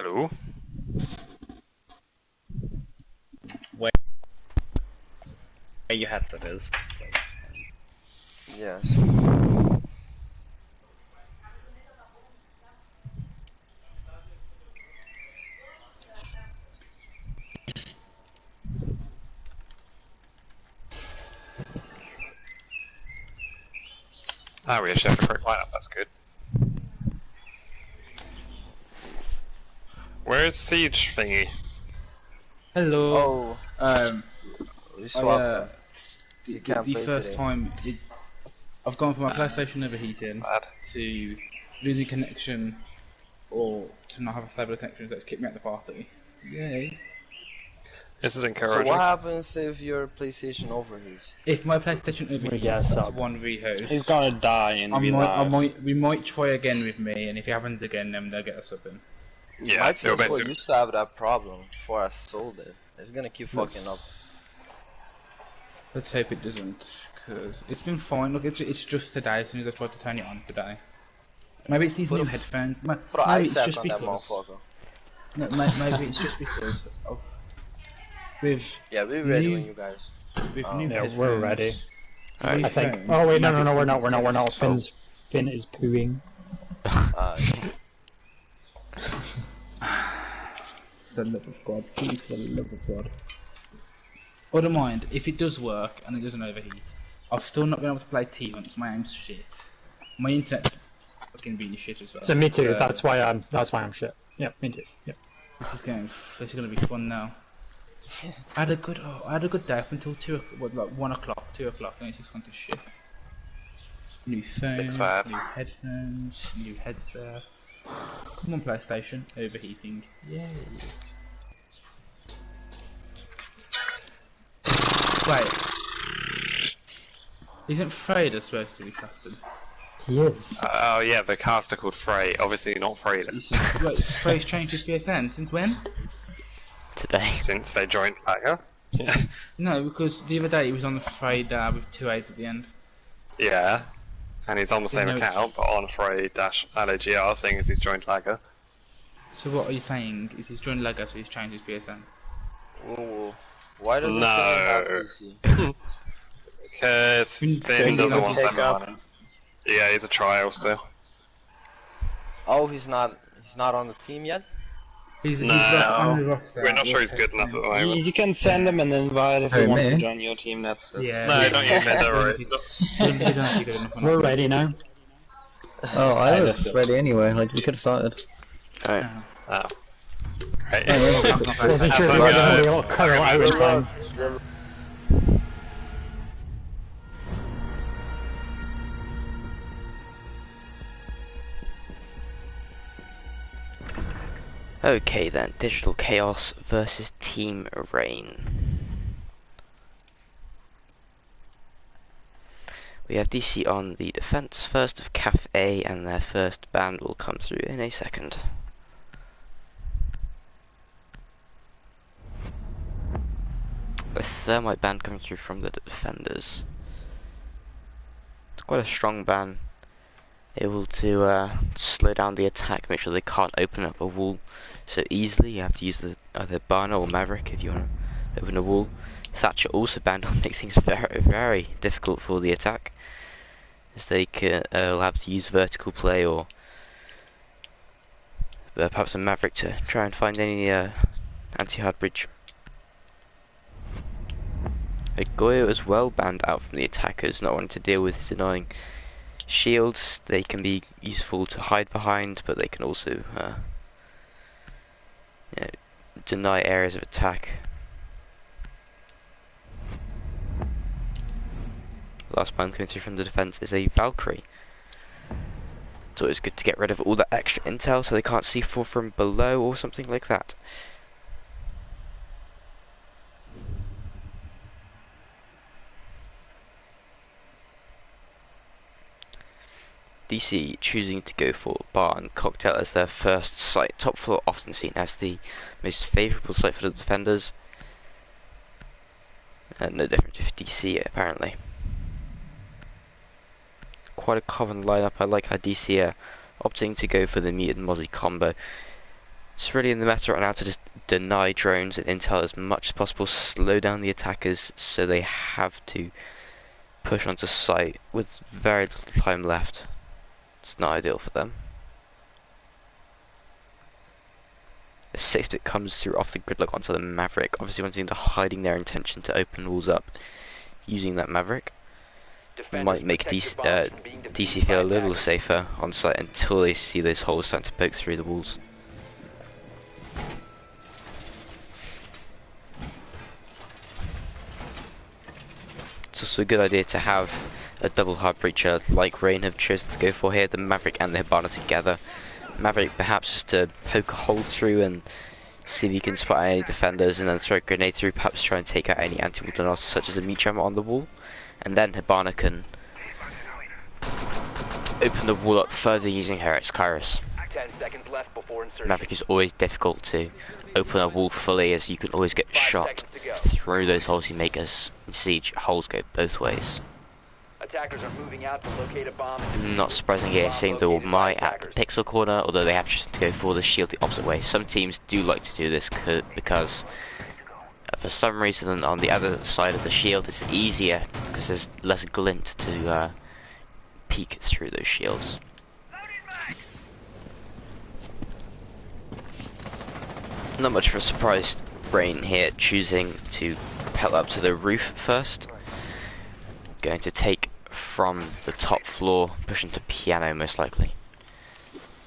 Hello? Where your headset is. Yes. Ah, we actually have a correct lineup, that's good. Where's Siege thingy? Hello. We swapped them. The can't play first today. time I've gone from my PlayStation overheating Sad. to losing connection or to not have a stable connection, so it's kicked me out of the party. Yay. This is So encouraging. what happens if your PlayStation overheats? If my PlayStation overheats, that's one rehost. He's gonna die in real life. We might try again with me, and if it happens again, then they'll get us up in. Yeah, My it'll PS4 basically... used to have that problem before I sold it. It's gonna keep fucking up. Let's hope it doesn't, because it's been fine. Look, it's just today, as soon as I tried to turn it on today. Maybe it's these new headphones. Put an Maybe it's ice just on that because. motherfucker. No, maybe it's just because of with Yeah, we're ready when you guys. with Oh. new Yeah, headphones. we're ready. Alright. I think. phone, Oh wait, no, maybe we're not. it's We're not. just- Finn is pooing. For the love of God, please, for the love of God. I don't mind if it does work and it doesn't overheat. I've still not been able to play T-Hunt, so my aim's shit. My internet's fucking really shit as well. So me too. That's why I'm shit. Yep, me too. Yep. This is gonna be fun now. I had a good day up until 1 o'clock, 2 o'clock, and it's just gone to shit. New phone, sad. new headphones, new headsets. Come on, PlayStation, overheating. Yay. Wait. Isn't Freda supposed to be casted? He is. Oh yeah, the cast are called Frey. Obviously not Frey Wait, Frey's changed his PSN since when? Today. since they joined Tiger. Yeah. No, because the other day he was on the Freda with 2 A's at the end. Yeah. And he's on the same No, it's- account, but on Frey-LAGR, seeing as he's joined Tiger. So what are you saying? Is he's joined Lego, so he's changed his PSN? Ooh. Why doesn't No. Finn have DC? Because Finn Finn doesn't want to take spend the up. money. Yeah, he's a trial still. Oh, he's not on the team yet? He's No. on the roster. We're not sure he's good enough at the moment. You can send him an invite if he Who, wants to me? join your team. That's Yeah. No, don't use that, don't worry. We're ready now. Oh, I I was just- ready anyway, like, we could have started. Alright. Oh. Great. Wasn't sure if Have you were fun, going to be guys. all cut out with time. Okay then, Digital Chaos versus Team Rain. We have DC on the defense first of Cafe, and their first ban will come through in a second. A thermite ban comes through from the defenders. It's quite a strong ban. Able to slow down the attack, make sure they can't open up a wall so easily. You have to use either Barna or Maverick if you want to open a wall. Thatcher also banned on, make things very, very difficult for the attack, as they will have to use vertical play or perhaps a Maverick to try and find any anti-hard bridge. A Goyo as well banned out from the attackers, not wanting to deal with denying shields. They can be useful to hide behind, but they can also deny areas of attack. Last ban coming through from the defense is a Valkyrie. So it's good to get rid of all that extra intel so they can't see from below or something like that. DC choosing to go for Bar and Cocktail as their first site. Top floor often seen as the most favourable site for the defenders. No different with DC apparently. Quite a common lineup. I like how DC are opting to go for the mutant Mozzie combo. It's really in the meta right now to just deny drones and intel as much as possible, slow down the attackers so they have to push onto site with very little time left. It's not ideal for them. The 6-bit comes through off the gridlock onto the Maverick, obviously wanting to hiding their intention to open walls up using that Maverick. Might make DC feel a little safer on site until they see those holes starting to poke through the walls. It's also a good idea to have a double hard breacher like Rain have chosen to go for here, the Maverick and the Hibana together. Maverick perhaps just to poke a hole through and see if he can spot any defenders, and then throw a grenade through, perhaps try and take out any anti-wall denials such as a meat jammer on the wall. And then Hibana can open the wall up further using her Kairos. 10 seconds left before insertion. Maverick is always difficult to open a wall fully, as you can always get 5 shot seconds to go. through those holes you make, as in Siege, holes go both ways. Attackers are moving out to locate a bomb. Not surprisingly, it's seeing the Might at the pixel corner, although they have chosen to go for the shield the opposite way. Some teams do like to do this because for some reason on the other side of the shield it's easier because there's less glint to peek through those shields. Not much of a surprise, Brain here choosing to pedal up to the roof first. Going to take from the top floor, pushing to piano most likely.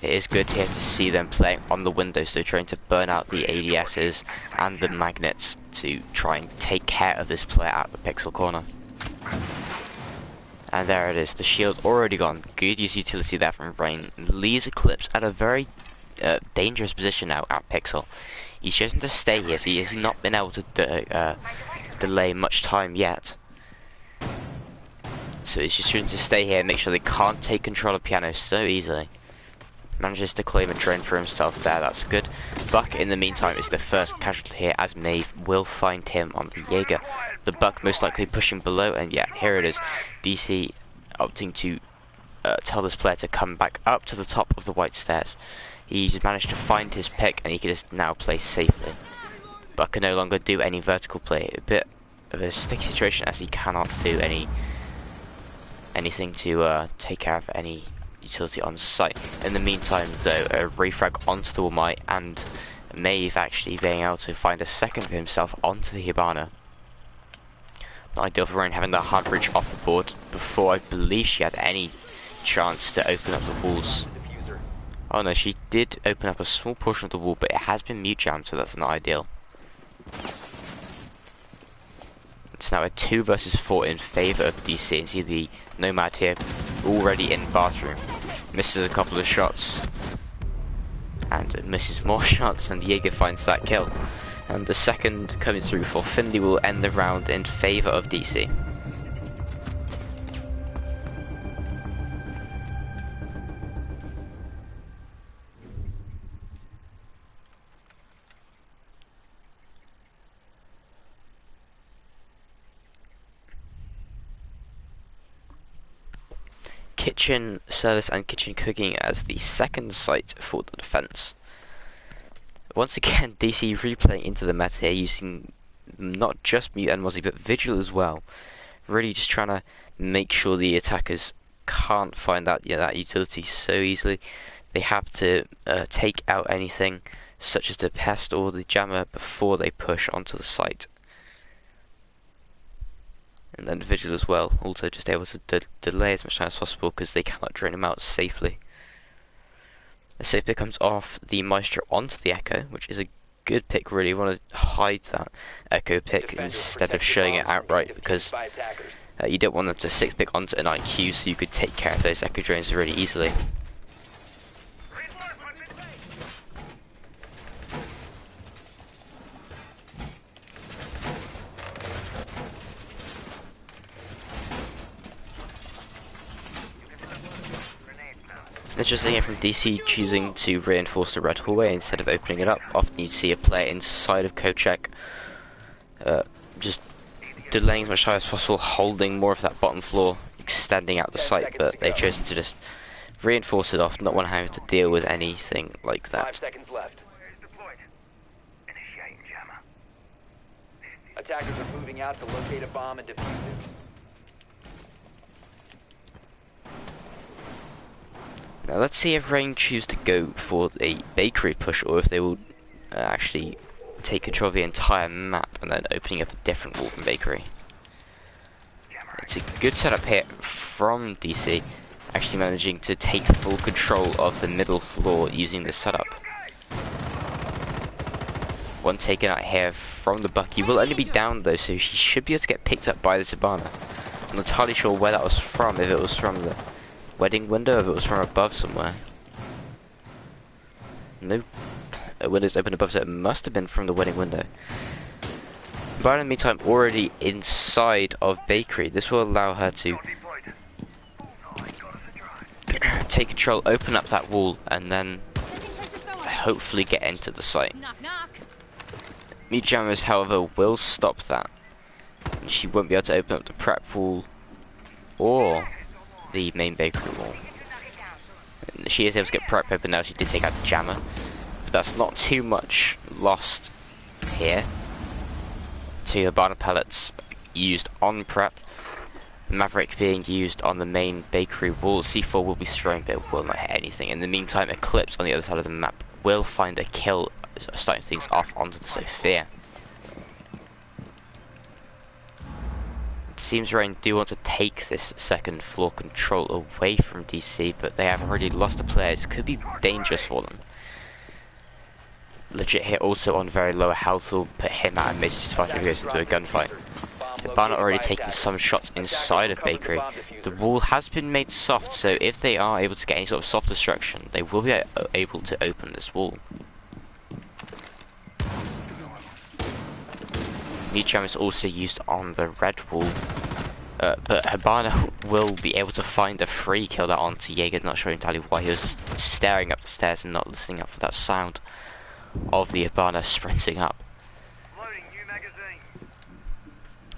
It is good here to see them playing on the windows, so trying to burn out the ADSs and the magnets to try and take care of this player at the pixel corner. And there it is, the shield already gone. Good use utility there from Brain. Leaves Eclipse at a very dangerous position now at pixel. He's chosen to stay here, so he has not been able to delay much time yet. So he's just choosing to stay here and make sure they can't take control of piano so easily. Manages to claim a drone for himself there, that's good. Buck in the meantime is the first casualty here, as Maeve will find him on the Jaeger. The Buck most likely pushing below, and yeah, here it is. DC opting to tell this player to come back up to the top of the white stairs. He's managed to find his pick and he can just now play safely. Buck can no longer do any vertical play. A bit of a sticky situation as he cannot do anything to take care of any utility on site. In the meantime though, a refrag onto the Womite and Maeve actually being able to find a second for himself onto the Hibana. Not ideal for Rain having that hard breach off the board before I believe she had any chance to open up the walls. Oh no, she did open up a small portion of the wall, but it has been mute jammed, so that's not ideal. It's now a 2 versus 4 in favour of DC, and see the Nomad here already in bathroom. Misses a couple of shots and misses more shots, and Jaeger finds that kill. And the second coming through for Finley will end the round in favour of DC. Kitchen service and kitchen cooking as the second site for the defense. Once again, DC replaying into the meta here, using not just Mute and Mozzie but Vigil as well. Really just trying to make sure the attackers can't find that utility so easily. They have to take out anything such as the pest or the jammer before they push onto the site. And then Vigil as well, also just able to delay as much time as possible because they cannot drain them out safely. The safe pick comes off the Maestro onto the Echo, which is a good pick really. You want to hide that Echo pick instead of showing it outright, because you don't want them to 6-pick onto an IQ, so you could take care of those Echo drones really easily. Interesting here from DC choosing to reinforce the red hallway instead of opening it up. Often you see a player inside of Kochek just delaying as much time as possible, holding more of that bottom floor, extending out the site, but they've chosen to just reinforce it off, not want to have to deal with anything like that. 5 seconds left. Attackers are moving out to locate a bomb and defuse it. Now let's see if Rain choose to go for a bakery push or if they will actually take control of the entire map and then opening up a different wall from bakery. It's a good setup here from DC, actually managing to take full control of the middle floor using this setup. One taken out here from the Bucky will only be down though, so he should be able to get picked up by the Hibana. I'm not entirely sure where that was from, if it was from the wedding window, if it was from above somewhere. No windows open above, so it must have been from the wedding window. But in the meantime, already inside of bakery, this will allow her to take control, open up that wall, and then hopefully get into the site. Meat Jammers, however, will stop that. And she won't be able to open up the prep wall or the main bakery wall. And she is able to get prep open now. She did take out the jammer, but that's not too much lost here. 2 Hibana pellets used on prep. Maverick being used on the main bakery wall. C4 will be thrown, but it will not hit anything. In the meantime, Eclipse on the other side of the map will find a kill, starting things off onto the Sophia. It seems Rain do want to take this second floor control away from DC, but they have already lost a player. It could be dangerous for them. Legit hit also on very low health will put him at a disadvantage if he goes into a gunfight. Hibana already taking some shots inside of bakery. The wall has been made soft, so if they are able to get any sort of soft destruction, they will be able to open this wall. Meat Jam is also used on the red wall, but Hibana will be able to find a free kill that onto Jaeger. Not sure entirely why he was staring up the stairs and not listening out for that sound of the Hibana sprinting up.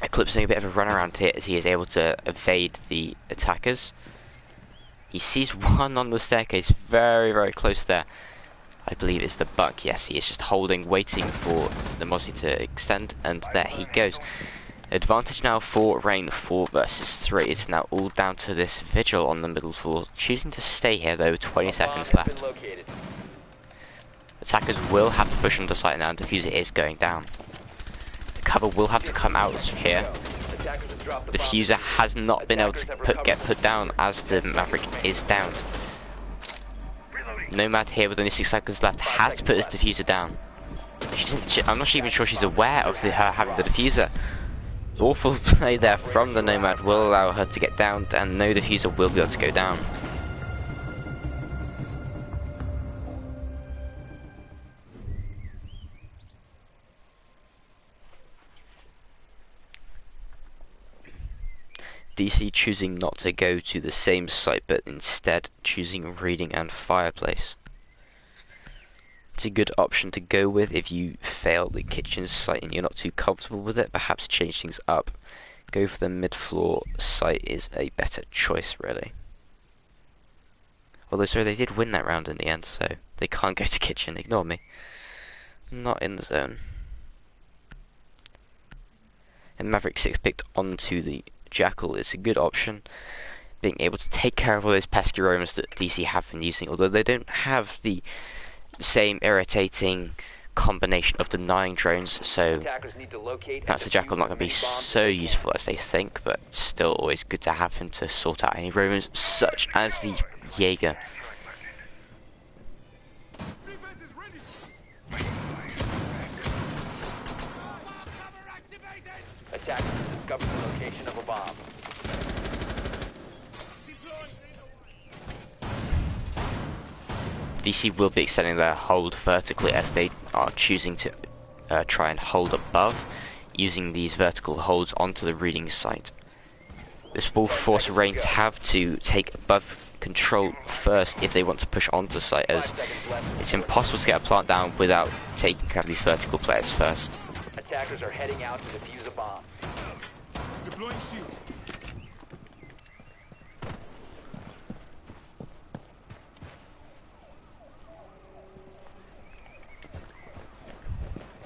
Eclipsing a bit of a run around here as he is able to evade the attackers. He sees one on the staircase very, very close there. I believe it's the Buck. Yes, he is just holding, waiting for the Mozzie to extend, and there he goes. Advantage now for Rain, 4 versus 3. It's now all down to this Vigil on the middle floor, choosing to stay here though, 20 seconds left. Attackers will have to push onto site now, and Diffuser is going down. The cover will have to come out here. The Diffuser has not been able to get put down as the Maverick is down. Nomad here with only 6 seconds left has to put his Diffuser down. I'm not even sure she's aware of her having the Diffuser. Awful play there from the Nomad will allow her to get down, and no Diffuser will be able to go down. DC choosing not to go to the same site, but instead choosing Reading and Fireplace. It's a good option to go with if you fail the kitchen site and you're not too comfortable with it. Perhaps change things up. Go for the mid-floor site is a better choice, really. Although, sorry, they did win that round in the end, so they can't go to kitchen. Ignore me. Not in the zone. And Maverick 6 picked onto the Jackal is a good option, being able to take care of all those pesky roamers that DC have been using, although they don't have the same irritating combination of denying drones, so that's the Jackal not going to be so useful as they think, but still always good to have him to sort out any roamers, such as the Jaeger. Attackers discovered the location of a bomb. DC will be extending their hold vertically as they are choosing to try and hold above, using these vertical holds onto the reading site. This will force Rain to have to take above control first if they want to push onto site, as it's impossible to get a plant down without taking care of these vertical players first. Attackers are heading out to defuse a bomb. Deploying shield.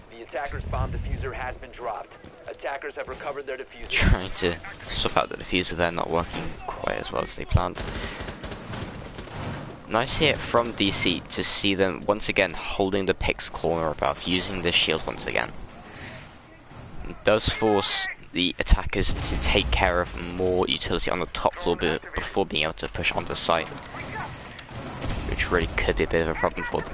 Be The attacker's bomb diffuser has been dropped. Attackers have recovered their diffuser. Trying to swap out the diffuser there, not working quite as well as they planned. Nice hit from DC to see them once again holding the pixel corner above, using the shield once again. It does force the attackers to take care of more utility on the top floor before being able to push onto site, which really could be a bit of a problem for them.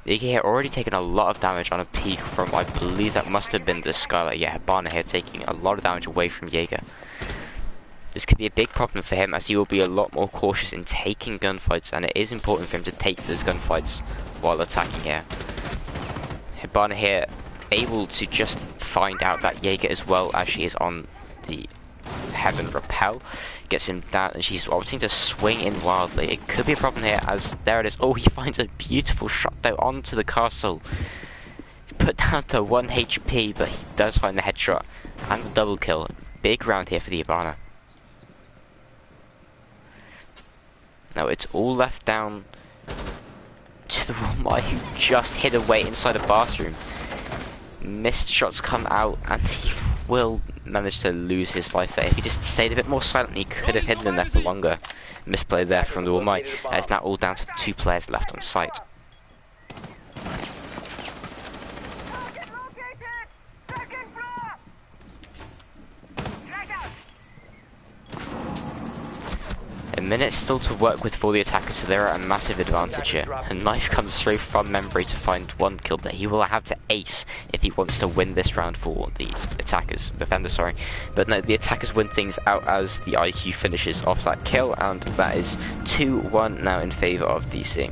The Jaeger here already taken a lot of damage on a peek from, I believe that must have been the Skylight. Yeah, Hibana here taking a lot of damage away from Jaeger. This could be a big problem for him, as he will be a lot more cautious in taking gunfights, and it is important for him to take those gunfights while attacking here. Hibana here able to just find out that Jaeger, as well as she is on the Heaven Repel, gets him down, and she's opting to swing in wildly. It could be a problem here, as there it is. Oh, he finds a beautiful shot though onto the castle. Put down to 1 HP, but he does find the headshot and the double kill. Big round here for the Hibana. Now it's all left down to the Walmart, who just hid away inside a bathroom. Missed shots come out, and he will manage to lose his life there. If he just stayed a bit more silent, he could have hidden in there for longer. Misplay there from the Walmart. It's now all down to the 2 players left on site. A minute still to work with for the attackers, so they're at a massive advantage here. A knife comes through from Membry to find 1 kill, but he will have to ace if he wants to win this round for the defenders, sorry. But no, the attackers win things out as the IQ finishes off that kill, and that is 2-1 now in favour of DC.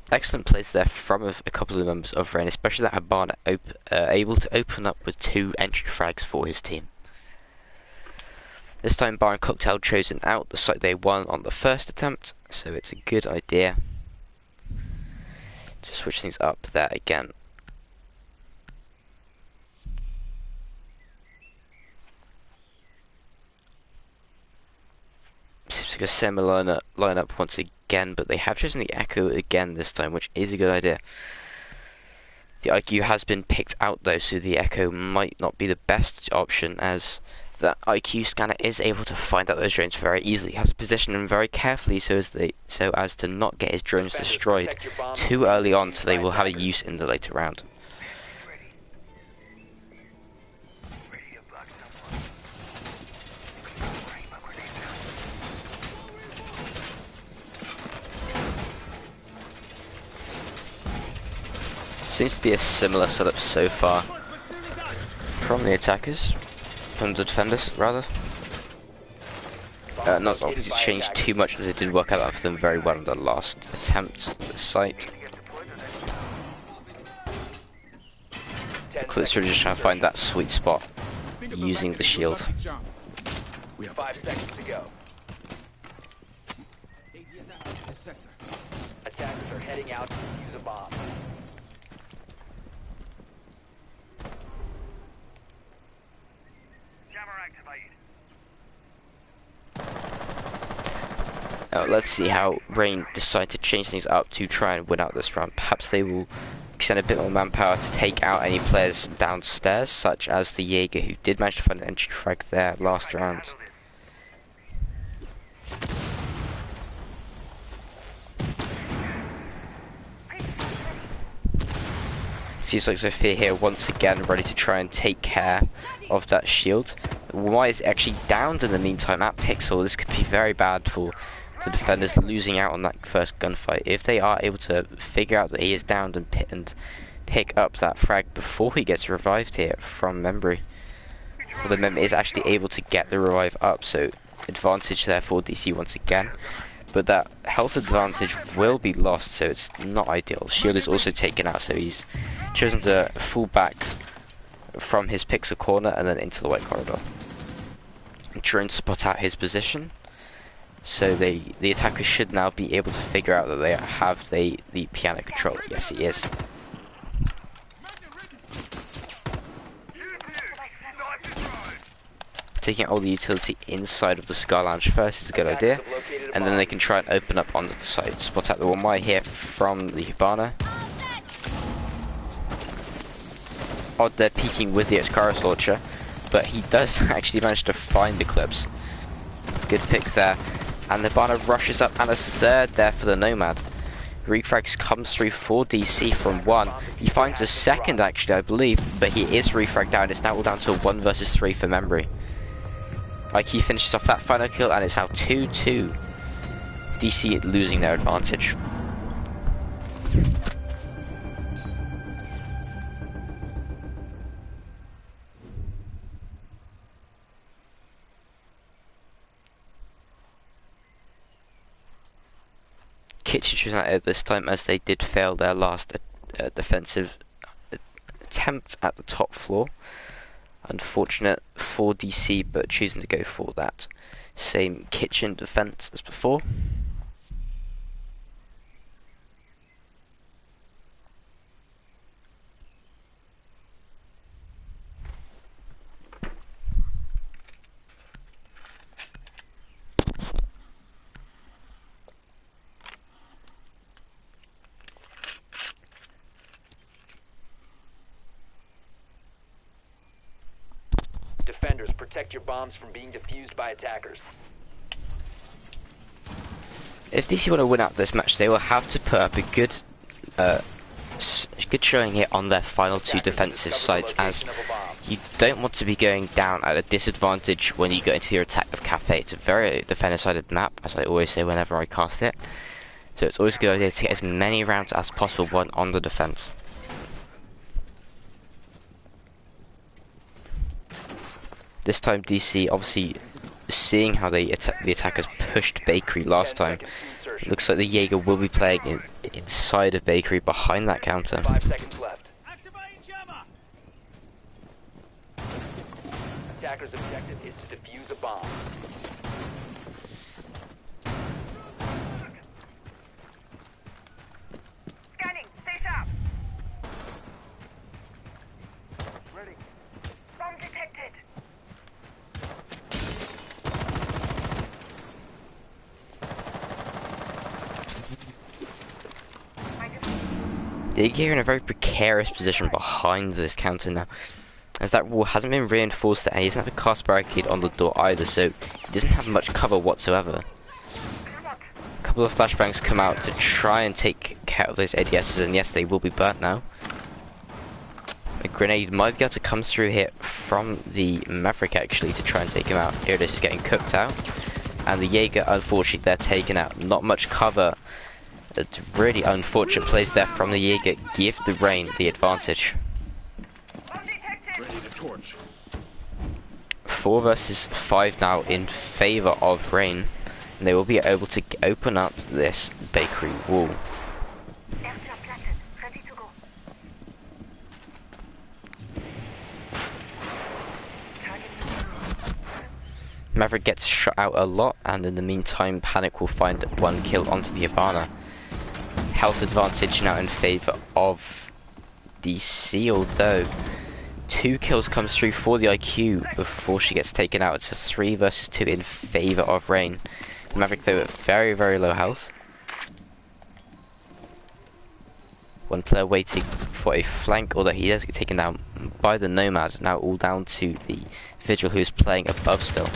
Excellent plays there from a couple of members of Rain, especially that Hibana able to open up with 2 entry frags for his team. This time Bar and Cocktail chosen out the site they won on the first attempt, so it's a good idea to switch things up there again. Seems like a similar lineup once again, but they have chosen the Echo again this time, which is a good idea. The IQ has been picked out though, so the Echo might not be the best option, as the IQ scanner is able to find out those drones very easily. You have to position them very carefully so as to not get his drones destroyed too early on, so they will have a use in the later round. Seems to be a similar setup so far from the attackers, from the defenders rather. Not obviously changed too much, as it did work out for them very well in the last attempt at the site. Klitzer just trying to find that sweet spot using the shield. 5 seconds to go. Attackers are heading out to defuse a bomb. Now let's see how Rain decide to change things up to try and win out this round. Perhaps they will extend a bit more manpower to take out any players downstairs, such as the Jaeger, who did manage to find an entry frag there last round. Seems like Sophia here once again ready to try and take care of that shield. Why is actually downed in the meantime at Pixel? This could be very bad for the defenders, losing out on that first gunfight. If they are able to figure out that he is downed and pick up that frag before he gets revived here from Membry. Well, the Mem is actually able to get the revive up, so advantage there for DC once again. But that health advantage will be lost, so it's not ideal. Shield is also taken out, so he's chosen to fall back from his pixel corner and then into the white corridor. I'm trying to spot out his position, so the attacker should now be able to figure out that they have the piano control. Yes, he is. taking out all the utility inside of the Sky Lounge first is a good idea, and then they can try and open up onto the site. Spot out the one might here from the Hibana. Odd they're peeking with the Excaris launcher, but he does actually manage to find Eclipse. Good pick there. And the Hibana rushes up, and a third there for the Nomad. Refrags comes through for DC from 1. He finds a second actually, I believe, but he is refragged down. It's now all down to 1 versus 3 for memory. IQ finishes off that final kill, and it's now 2-2. DC losing their advantage. Kitchen choosing that at this time, as they did fail their last defensive attempt at the top floor. Unfortunate for DC, but choosing to go for that same kitchen defense as before. Defenders, protect your bombs from being defused by attackers. If DC want to win out this match, they will have to put up a good showing here on their final 2 defensive sites, as you don't want to be going down at a disadvantage when you go into your attack of Cafe. It's a very defender-sided map, as I always say whenever I cast it. So it's always a good idea to get as many rounds as possible on the defense. This time DC, obviously seeing how the attackers pushed Bakery last time, looks like the Jaeger will be playing inside of Bakery behind that counter. 5 seconds left. Attacker's objective is to defuse a bomb. Scanning, stay sharp. Ready. Bomb detected. Jaeger in a very precarious position behind this counter now, as that wall hasn't been reinforced and he doesn't have a cast barricade on the door either, so he doesn't have much cover whatsoever. A couple of flashbangs come out to try and take care of those ADSs, and yes, they will be burnt now. A grenade might be able to come through here from the Maverick actually to try and take him out. Here it is, he's getting cooked out, and the Jaeger, unfortunately, they're taken out. Not much cover. It's really unfortunate plays there from the Jaeger. Give the Rain the advantage. Ready to torch. 4 versus 5 now in favour of Rain. And they will be able to open up this Bakery wall. Ready to go. Maverick gets shot out a lot, and in the meantime Panic will find 1 kill onto the Hibana. Health advantage now in favour of DC, although 2 kills comes through for the IQ before she gets taken out. It's a 3 versus 2 in favour of Rain. Maverick though at very, very low health. 1 player waiting for a flank, although he does get taken down by the Nomad. Now all down to the Vigil, who is playing above still.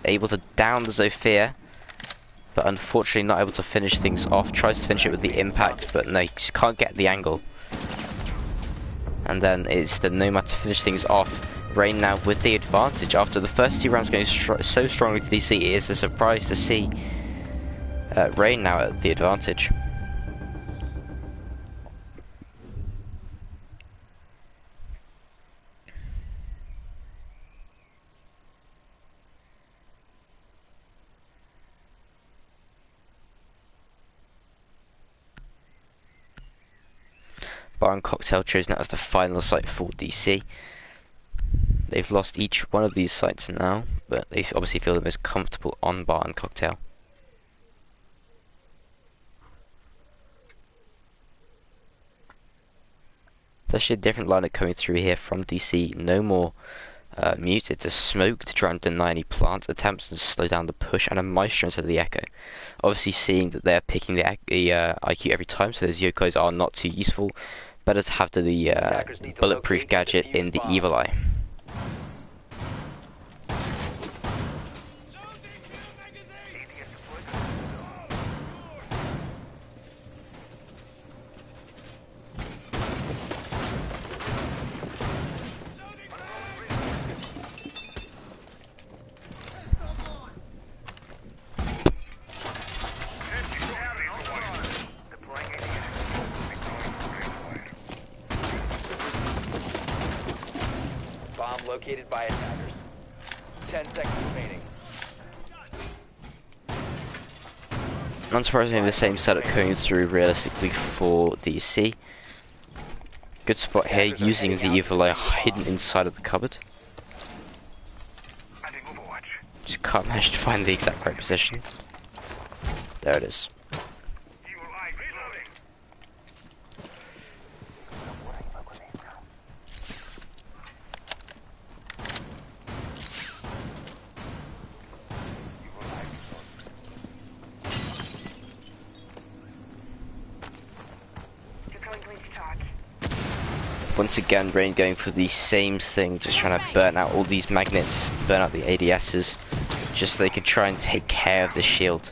Able to down the Zofia, but unfortunately not able to finish things off. Tries to finish it with the impact, but no, he just can't get the angle. And then it's the Nomad to finish things off. Rain now with the advantage after the first 2 rounds going so strongly to DC. It is a surprise to see Rain now at the advantage. Bar and Cocktail chosen as the final site for DC. They've lost each one of these sites now, but they obviously feel the most comfortable on Bar and Cocktail. There's actually a different lineup coming through here from DC. No more muted the smoke to try and deny any plant attempts and slow down the push, and a maestro instead of the echo. Obviously, seeing that they're picking the IQ every time, so those yokos are not too useful. Better to have the bulletproof gadget in the evil eye. Bomb located by attackers. 10 seconds remaining. Unsurprisingly, the same setup going through realistically for DC. Good spot here, using the evil eye hidden inside of the cupboard. Just can't manage to find the exact right position. There it is. Once again, Rain going for the same thing, just trying to burn out all these magnets, burn out the ADSs, just so they could try and take care of the shield.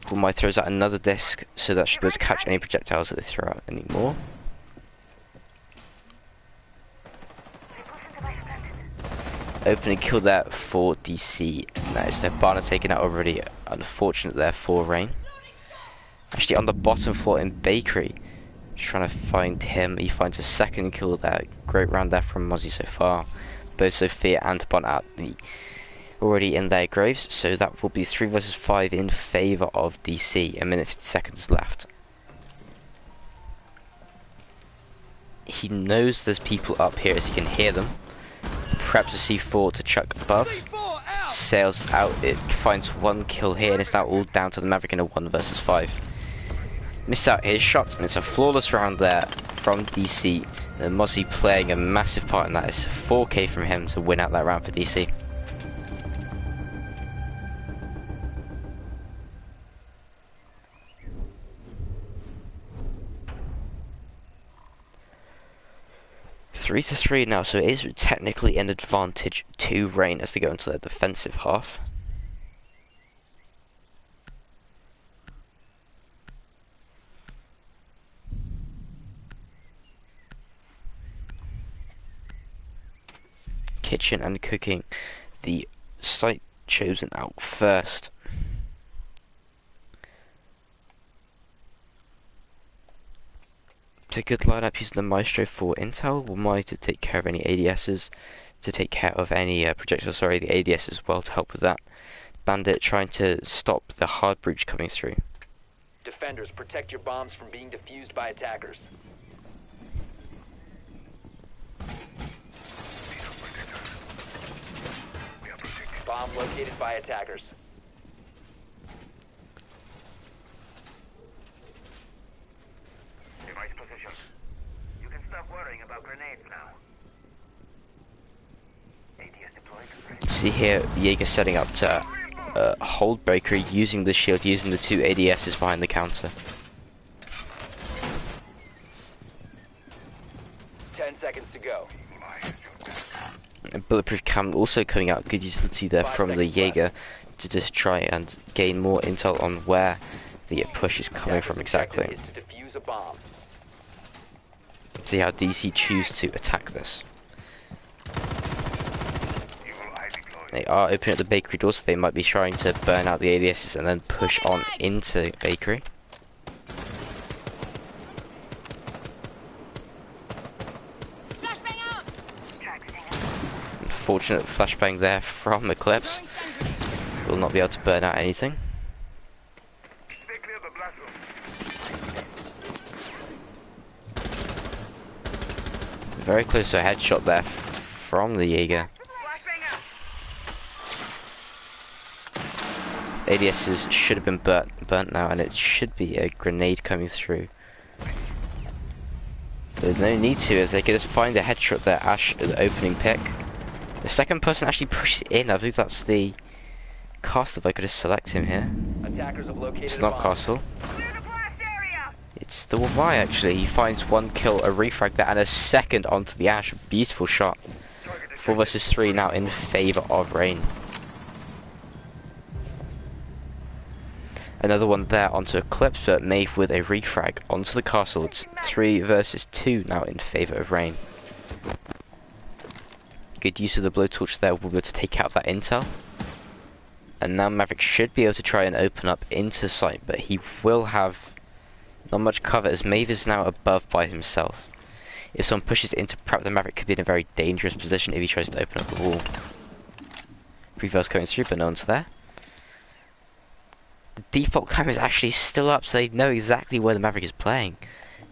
Who throws out another disc, so that should be able to catch any projectiles that they throw out anymore. Opening kill there for DC. Nice, their banner taken out already. Unfortunate there for Rain. Actually, on the bottom floor in Bakery. Just trying to find him. He finds a second kill there. Great round there from Mozzie so far. Both Sophia and Bon out already in their graves. So that will be 3 versus 5 in favour of DC. A minute 50 seconds left. He knows there's people up here as he can hear them. Preps a C4 to chuck above. Sails out. It finds 1 kill here, and it's now all down to the Maverick in a 1 versus 5. Missed out his shot, and it's a flawless round there from DC. And Mozzie playing a massive part in that. It's 4k from him to win out that round for DC. Three to 3 now, so it is technically an advantage to Rain as they go into their defensive half. Kitchen and cooking, the site chosen out first. It's a good lineup using the Maestro for intel. Wamai to take care of any ADSs, to take care of any projectiles, sorry, the ADS as well to help with that. Bandit trying to stop the hard breach coming through. Defenders, protect your bombs from being defused by attackers. Bomb located by attackers. Device position. You can stop worrying about grenades now. ATS deployed. See here, Jaeger setting up to hold Bakery, using the shield, using the 2 ADSs behind the counter. 10 seconds to go. Bulletproof cam also coming out, good utility there from the Jaeger to just try and gain more intel on where the push is coming from exactly. Is to defuse a bomb. See how DC choose to attack this. They are opening up the Bakery door, so they might be trying to burn out the ADSs and then push on into Bakery. Unfortunate flashbang there from Eclipse. Will not be able to burn out anything. Very close to a headshot there from the Jaeger. ADSs should have been burnt now, and it should be a grenade coming through. There's no need to, as they can just find a headshot there. Ash, the opening pick. The second person actually pushes in. I believe that's the Castle. If I could just select him here. Attackers have located It's a not bomb. Castle. Clear the blast area! It's the Y actually. He finds 1 kill, a refrag there, and a second onto the Ash. Beautiful shot. 4 versus 3 now in favour of Rain. Another one there onto Eclipse, but Maeve with a refrag onto the Castle. It's 3 versus 2 now in favour of Rain. Good use of the blowtorch there. We'll be able to take out that intel. And now Maverick should be able to try and open up into sight, but he will have not much cover as Maeve is now above by himself. If someone pushes into prep, the Maverick could be in a very dangerous position if he tries to open up the wall. Reverse going through, but no one's there. The default camera is actually still up, so they know exactly where the Maverick is playing.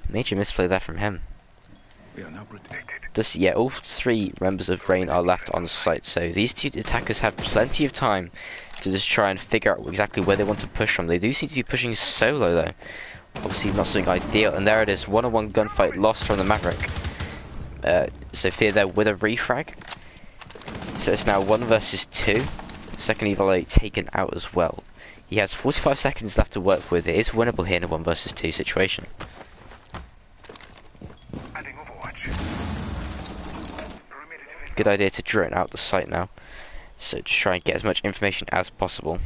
Major misplay there from him. We are now protected. Yeah, all 3 members of Rain are left on site, so these 2 attackers have plenty of time to just try and figure out exactly where they want to push from. They do seem to be pushing solo though. Obviously not something ideal, and there it is, 1-on-1 gunfight lost from the Maverick. Sophia there with a refrag. So it's now 1 versus 2. Second evaluate taken out as well. He has 45 seconds left to work with. It is winnable here in a 1 versus 2 situation. Adding Overwatch. Good idea to drone out the site now. So to try and get as much information as possible.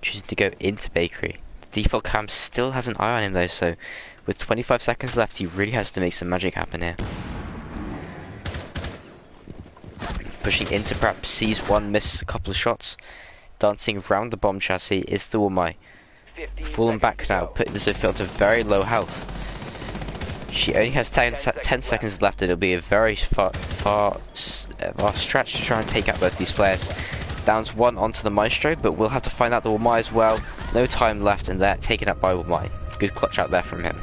Choosing to go into Bakery. The default cam still has an eye on him though, so with 25 seconds left he really has to make some magic happen here. Pushing into prep, sees 1, misses a couple of shots. Dancing around the bomb chassis is the Wumai. Falling back now, putting the Sophia to very low health. She only has 10 seconds left, and it'll be a very far stretch to try and take out both these players. Downs 1 onto the Maestro, but we'll have to find out the Wumai as well. No time left, and they're taken up by Wumai. Good clutch out there from him.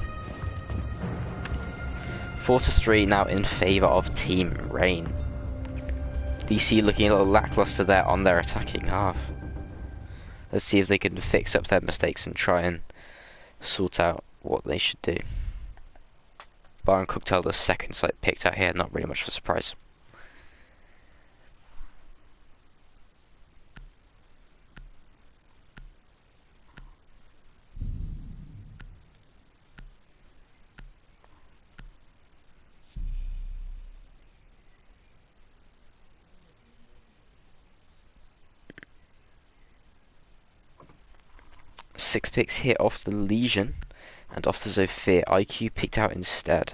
4-3 now in favour of Team Rain. DC looking a little lackluster there on their attacking half. Let's see if they can fix up their mistakes and try and sort out what they should do. Bar and Cocktail, the second site picked out here, not really much of a surprise. Six picks here off the Legion and off the Zofia. IQ picked out instead.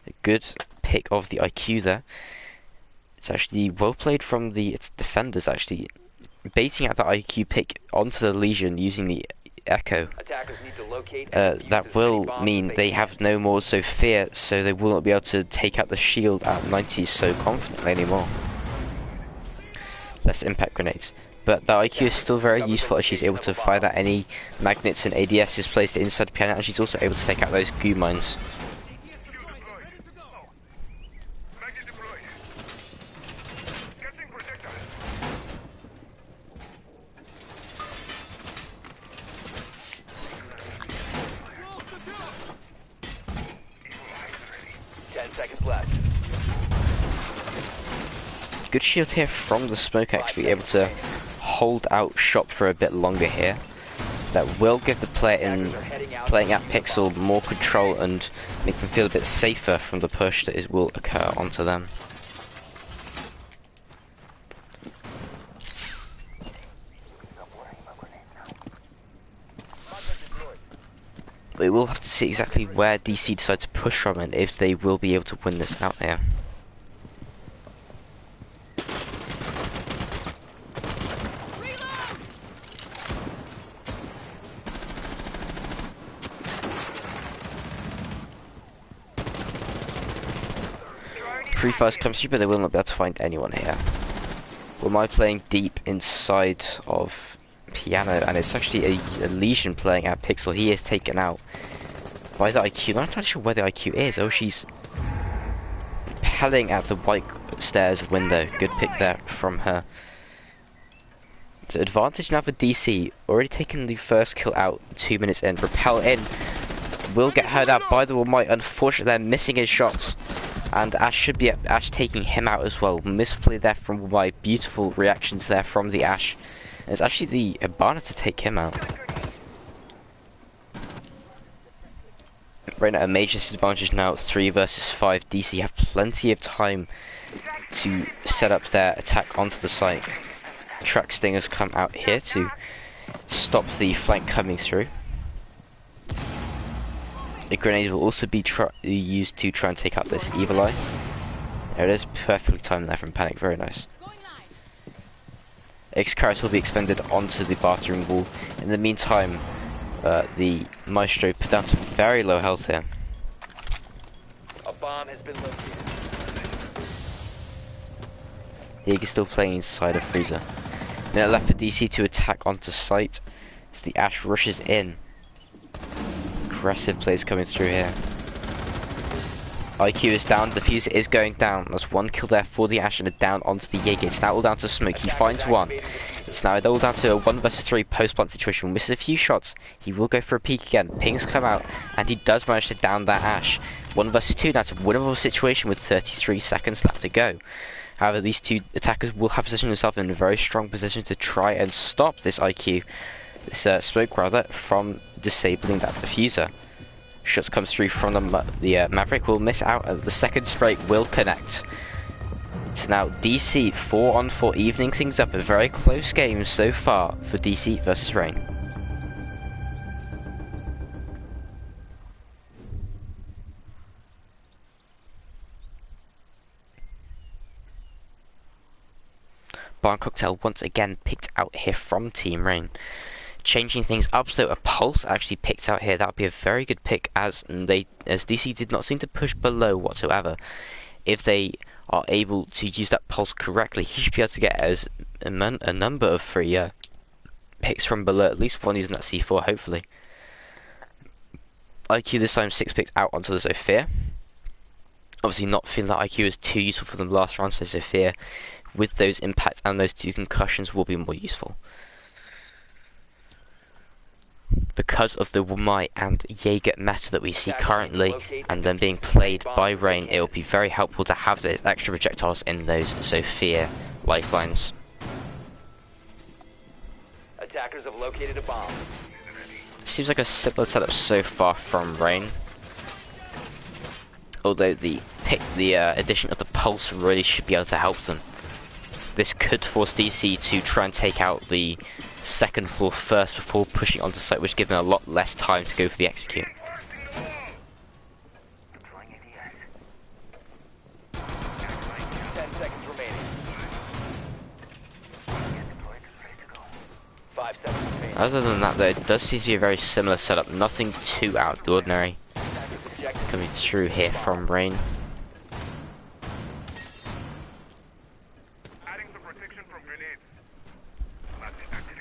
A good pick of the IQ there. It's actually well played from the defenders, actually baiting out the IQ pick onto the Legion using the Echo. Attackers need to locate and defuse That as will many bombs mean as they can. have no more Zofia, so they will not be able to take out the shield at 90 so confidently anymore. Less impact grenades. But the IQ is still very useful as she's able to fire out any magnets and ADSs placed inside the piano, and she's also able to take out those goo mines. Magnet deployed. Catching projectile. Ten seconds left. Good shield here from the smoke, actually able to hold out shop for a bit longer here. That will give the player in playing at Pixel more control and make them feel a bit safer from the push that will occur onto them. We will have to see exactly where DC decide to push from and if they will be able to win this out here. Pre-fires comes through, but they will not be able to find anyone here. Well, am I playing deep inside of Piano, and it's actually a Legion playing at Pixel. He is taken out by the IQ. Not entirely sure where the IQ is. Oh, she's repelling at the white stairs window. Good pick there from her. So advantage now for DC. Already taken the first kill out 2 minutes in. Repel in. Will get heard out by the Might. Unfortunately, they're missing his shots. And Ash should be Ash taking him out as well. Misplay there from my beautiful reactions there from the Ash. And it's actually the Hibana to take him out. Rain at a major disadvantage now, 3 versus 5. DC have plenty of time to set up their attack onto the site. Track Stingers come out here to stop the flank coming through. The grenades will also be used to try and take out this Evil Eye. There it is, perfectly timed there from Panic, very nice. X-Carrots will be expended onto the bathroom wall. In the meantime, the Maestro put down to very low health here. A bomb has been located. The Egg is still playing inside a freezer. Minute left for DC to attack onto site as the Ash rushes in. Aggressive plays coming through here. IQ is down, Diffuser is going down. There's 1 kill there for the Ash and a down onto the Jaeger. It's now all down to Smoke. He finds 1. It's now all down to a 1 versus 3 post-plant situation. Misses a few shots. He will go for a peek again. Pings come out and he does manage to down that Ash. 1 versus 2 now to winnable situation with 33 seconds left to go. However, these two attackers will have positioned themselves in a very strong position to try and stop this IQ, this Smoke rather, from disabling that Diffuser. Shots comes through from the Maverick, will miss out. The second spray will connect. It's now DC 4-on-4, evening things up. A very close game so far for DC versus Rain. Barn Cocktail once again picked out here from Team Rain. Changing things up, so a Pulse actually picked out here. That would be a very good pick, as DC did not seem to push below whatsoever. If they are able to use that Pulse correctly, he should be able to get as a number of free picks from below, at least one using that C4, hopefully. IQ this time 6 picks out onto the Zofia. Obviously not feeling that IQ is too useful for them last round, so Zofia with those impacts and those 2 concussions will be more useful. Because of the Wamai and Jaeger meta that we see currently, and them being played by Rain, it will be very helpful to have those extra projectiles in those Zofia lifelines. Attackers have located a bomb. Seems like a similar setup so far from Rain. Although the addition of the Pulse really should be able to help them. This could force DC to try and take out the second floor first before pushing onto site, which gives them a lot less time to go for the execute. 10 seconds remaining. 5 seconds remaining. Other than that though, it does seem to be a very similar setup, nothing too out of the ordinary coming through here from Rain. Adding some protection from grenades.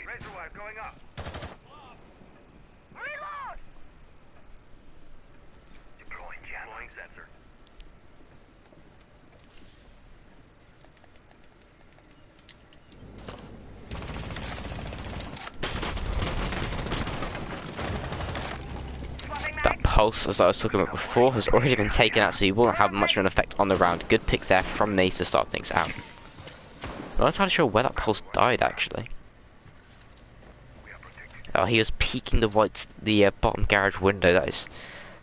Razor wire going up. Reload! Deploying sensor. That Pulse, as I was talking about before, has already been taken out, so he won't have much of an effect on the round. Good pick there from me to start things out. I'm not entirely sure where that Pulse died, actually. Oh, he was peeking the bottom garage window. That is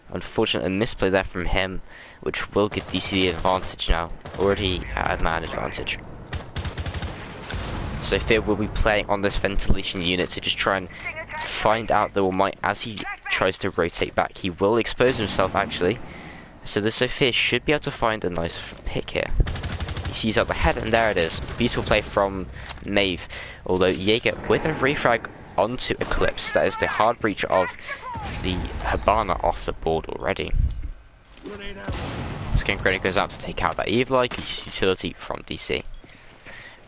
unfortunate, a misplay there from him, which will give DC the advantage now. Already at a man advantage. So Fear will be playing on this ventilation unit to just try and find out the Might as he tries to rotate back. He will expose himself actually. So the Sophia should be able to find a nice pick here. He sees out the head and there it is. Beautiful play from Maeve. Although Jaeger with a refrag onto Eclipse. That is the hard breach of the Hibana off the board already. Skin Grenade goes out to take out that Evil Eye, utility from DC.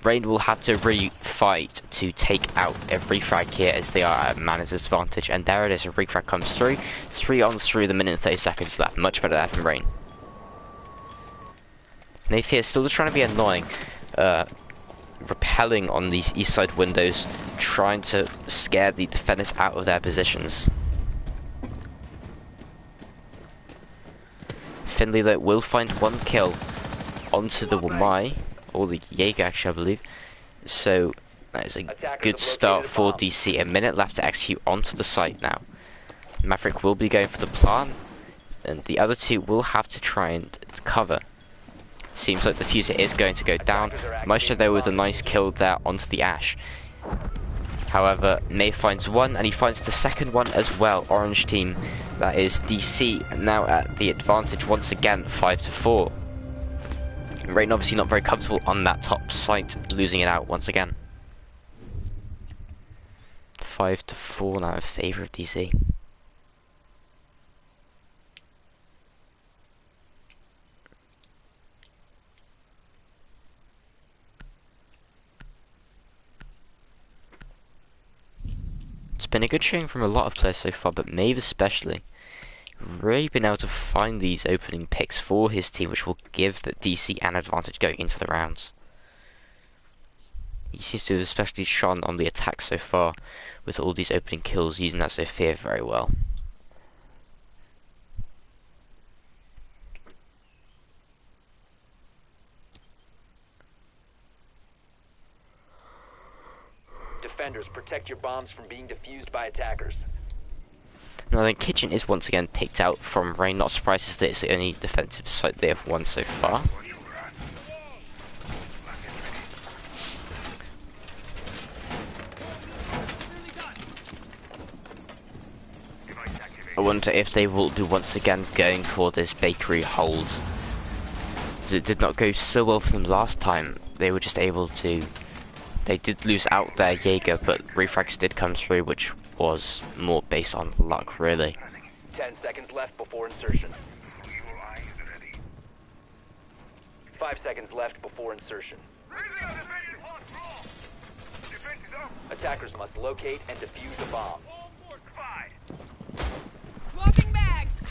Rain will have to re-fight to take out a refrag here as they are at man's disadvantage, and there it is, a refrag comes through. 3 on through, the minute and 30 seconds left. Much better there from Rain. Maeve here still just trying to be annoying, repelling on these east side windows, trying to scare the defenders out of their positions. Finley though will find one kill onto the Wamai, or the Jaeger actually I believe. So that is a good start for DC. A minute left to execute onto the site now. Maverick will be going for the plant, and the other two will have to try and cover. Seems like the fuser is going to go down. Maestro there with a nice kill there onto the Ash. However, May finds one, and he finds the second one as well. Orange team, that is DC, now at the advantage once again, 5-4. Rain obviously not very comfortable on that top site, losing it out once again. 5-4 now in favour of DC. It's been a good showing from a lot of players so far, but Maeve especially. Really been able to find these opening picks for his team, which will give the DC an advantage going into the rounds. He seems to have especially shone on the attack so far, with all these opening kills, using that Sophia very well. Defenders, protect your bombs from being defused by attackers. Now then, Kitchen is once again picked out from Rain. Not surprised that it's the only defensive site they have won so far. I wonder if they will be once again going for this bakery hold. It did not go so well for them last time. They were just able to... They did lose out their Jaeger, but refrags did come through, which was more based on luck, really. 10 seconds left before insertion. 5 seconds left before insertion. Attackers must locate and defuse a bomb. Swapping bags!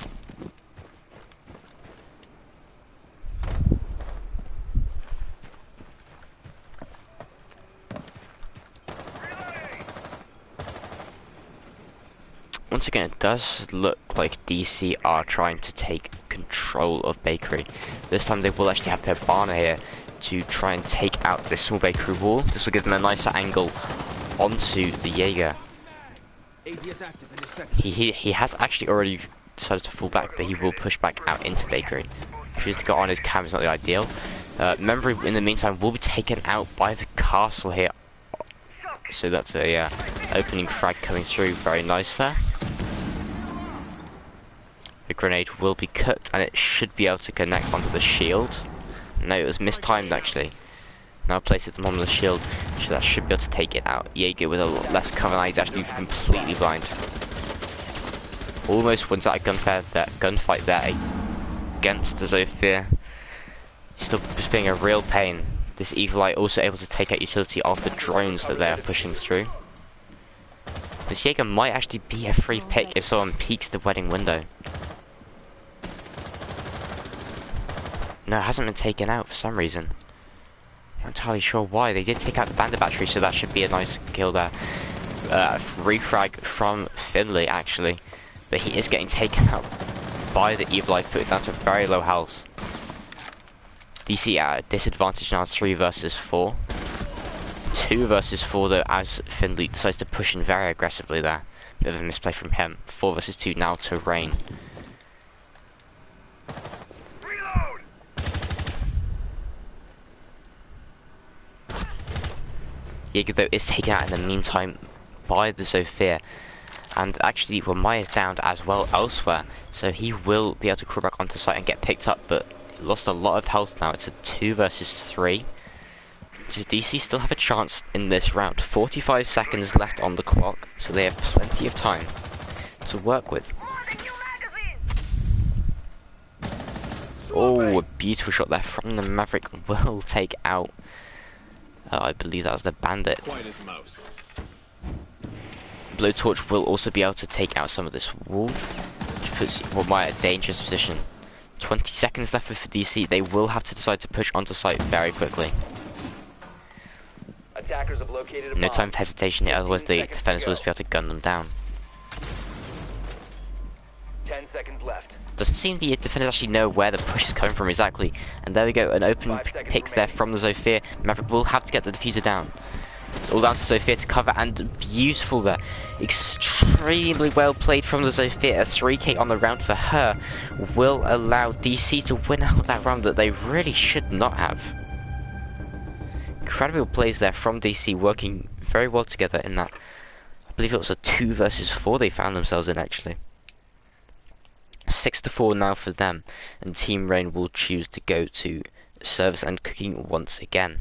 Once again, it does look like DC are trying to take control of bakery. This time they will actually have their Barner here to try and take out this small bakery wall. This will give them a nicer angle onto the Jaeger. He has actually already decided to fall back, but he will push back out into bakery. Choosing to go on his cam is not the ideal. Memory in the meantime will be taken out by the castle here. So that's a opening frag coming through, very nice there. The grenade will be cooked and it should be able to connect onto the shield. No, it was mistimed actually. Now place it on the shield, so that should be able to take it out. Jaeger with a lot less cover now, he's actually completely blind. Almost wins out a gunfight there against the Zofia. Still just being a real pain. This Evil Eye also able to take out utility of the drones that they are pushing through. This Jaeger might actually be a free pick if someone peeks the wedding window. No, it hasn't been taken out for some reason. Not entirely sure why. They did take out the bandit battery, so that should be a nice kill there. Refrag from Finley actually, but he is getting taken out by the Evil Eye, put it down to very low health. DC at a disadvantage now, 3 versus 4. 2 versus 4 though, as Finley decides to push in very aggressively there. Bit of a misplay from him. 4 versus 2 now to Rain. Jaeger though is taken out in the meantime by the Zofia. And actually Wamai is downed as well elsewhere, so he will be able to crawl back onto site and get picked up, but lost a lot of health now. It's a 2 versus 3. So DC still have a chance in this round. 45 seconds left on the clock, so they have plenty of time to work with. Oh, a beautiful shot there from the Maverick. Will take out, I believe that was the bandit. Blowtorch will also be able to take out some of this wall, which puts Wamai in a dangerous position. 20 seconds left for DC. They will have to decide to push onto site very quickly. Attackers have located a bomb. No time for hesitation here, otherwise the defenders will just be able to gun them down. 10 seconds left. Doesn't seem the defenders actually know where the push is coming from exactly. And there we go, an open pick there from the Zofia. Maverick will have to get the diffuser down. It's all down to Zofia to cover, and beautiful there. Extremely well played from the Zofia. A 3k on the round for her will allow DC to win out that round that they really should not have. Incredible plays there from DC, working very well together in that. I believe it was a 2 versus 4 they found themselves in actually. 6-4 now for them, and Team Rain will choose to go to service and cooking once again.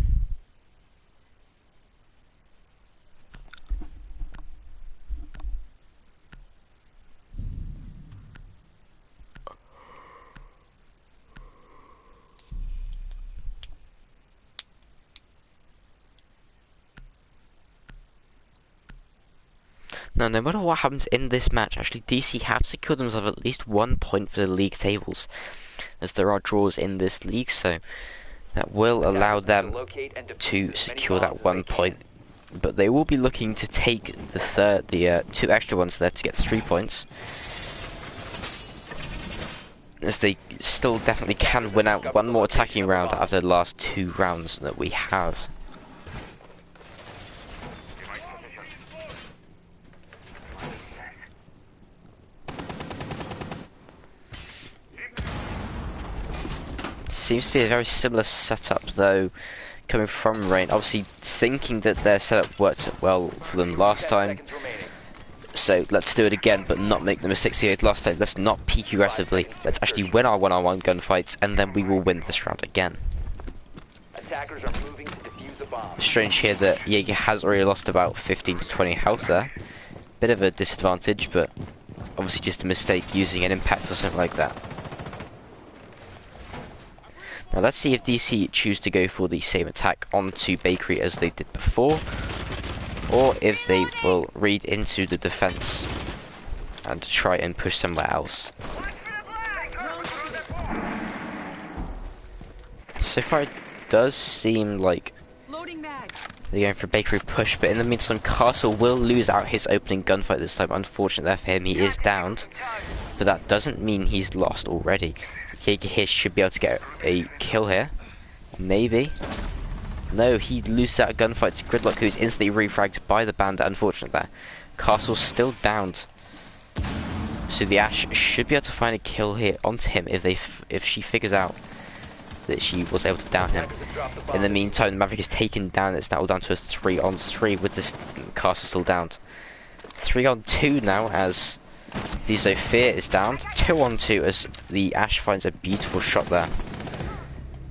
Now, no matter what happens in this match, actually DC have secured themselves at least 1 point for the league tables, as there are draws in this league, so that will allow them to secure that 1 point. But they will be looking to take the 2 extra ones there to get 3 points, as they still definitely can win out 1 more attacking round after the last 2 rounds that we have. Seems to be a very similar setup though, coming from Rain. Obviously thinking that their setup worked well for them last time. So let's do it again, but not make the mistakes they did last time. Let's not peek aggressively. Let's actually win our one-on-one gunfights, and then we will win this round again. Attackers are moving to defuse the bomb. Strange here that Jaeger has already lost about 15 to 20 health there. Bit of a disadvantage, but obviously just a mistake using an impact or something like that. Now let's see if DC choose to go for the same attack onto Bakery as they did before, or if they will read into the defense and try and push somewhere else. So far it does seem like they're going for Bakery push, but in the meantime Castle will lose out his opening gunfight this time. Unfortunately for him, he is downed, but that doesn't mean he's lost already. Jaeger here should be able to get a kill here. Maybe. No, he loses out a gunfight to Gridlock, who's instantly refragged by the bandit. Unfortunate there. Castle's still downed. So the Ash should be able to find a kill here onto him if she figures out that she was able to down him. In the meantime, Maverick is taken down. It's now all down to a 3-on-3 with this Castle still downed. 3-on-2 now as the Zofia is down. 2-on-2 as the Ash finds a beautiful shot there.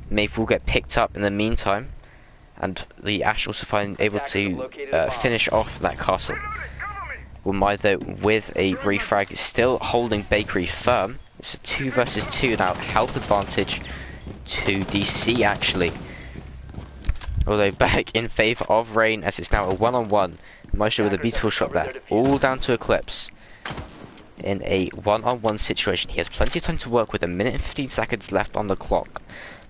Maeve will get picked up in the meantime, and the Ash also able to finish off that Castle. Umai though with a refrag is still holding Bakery firm. It's a 2 versus 2 now, health advantage to DC actually. Although back in favour of Rain as it's now a 1-on-1. Maestro with a beautiful shot there, all down to Eclipse. In a 1-on-1 situation, he has plenty of time to work with, 1 minute and 15 seconds left on the clock,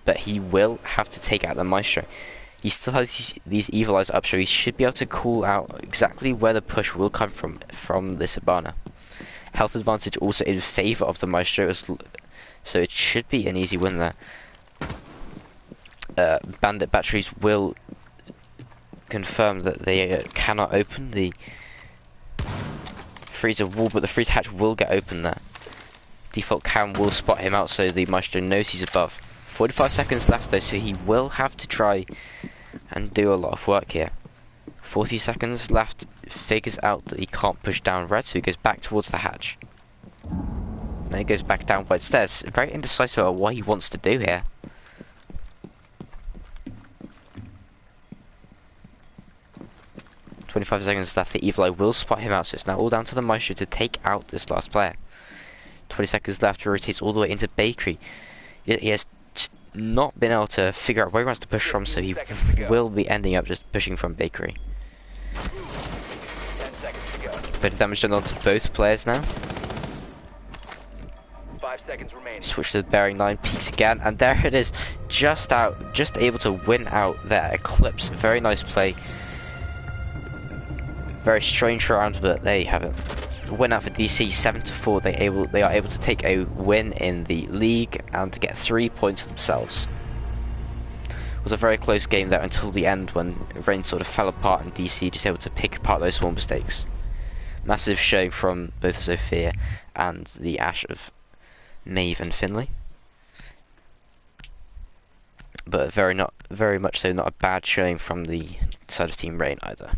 but he will have to take out the Maestro. He still has these evil eyes up, so he should be able to call out exactly where the push will come from this Hibana. Health advantage also in favour of the Maestro, so it should be an easy win there. Bandit batteries will confirm that they cannot open the freezer wall, but the freezer hatch will get open there. Default cam will spot him out, so the Maestro knows he's above. 45 seconds left though, so he will have to try and do a lot of work here. 40 seconds left, figures out that he can't push down red, so he goes back towards the hatch. Now he goes back down white stairs. Very indecisive about what he wants to do here. .25 seconds left, the Evil Eye will spot him out, so it's now all down to the Maestro to take out this last player. 20 seconds left, rotates all the way into Bakery. He has not been able to figure out where he wants to push from, so he will be ending up just pushing from Bakery. 10 seconds to go. Bit of damage done onto both players now. 5 seconds remaining. Switch to the bearing line, peaks again, and there it is. Just out, just able to win out there. Eclipse, very nice play. Very strange round, but there you have it. win out for DC 7-4. They are able to take a win in the league and to get 3 points for themselves. It was a very close game there until the end when Reign sort of fell apart and DC just able to pick apart those small mistakes. Massive showing from both Sophia and the Ash of Maeve and Finley. But very much so not a bad showing from the side of Team Reign either.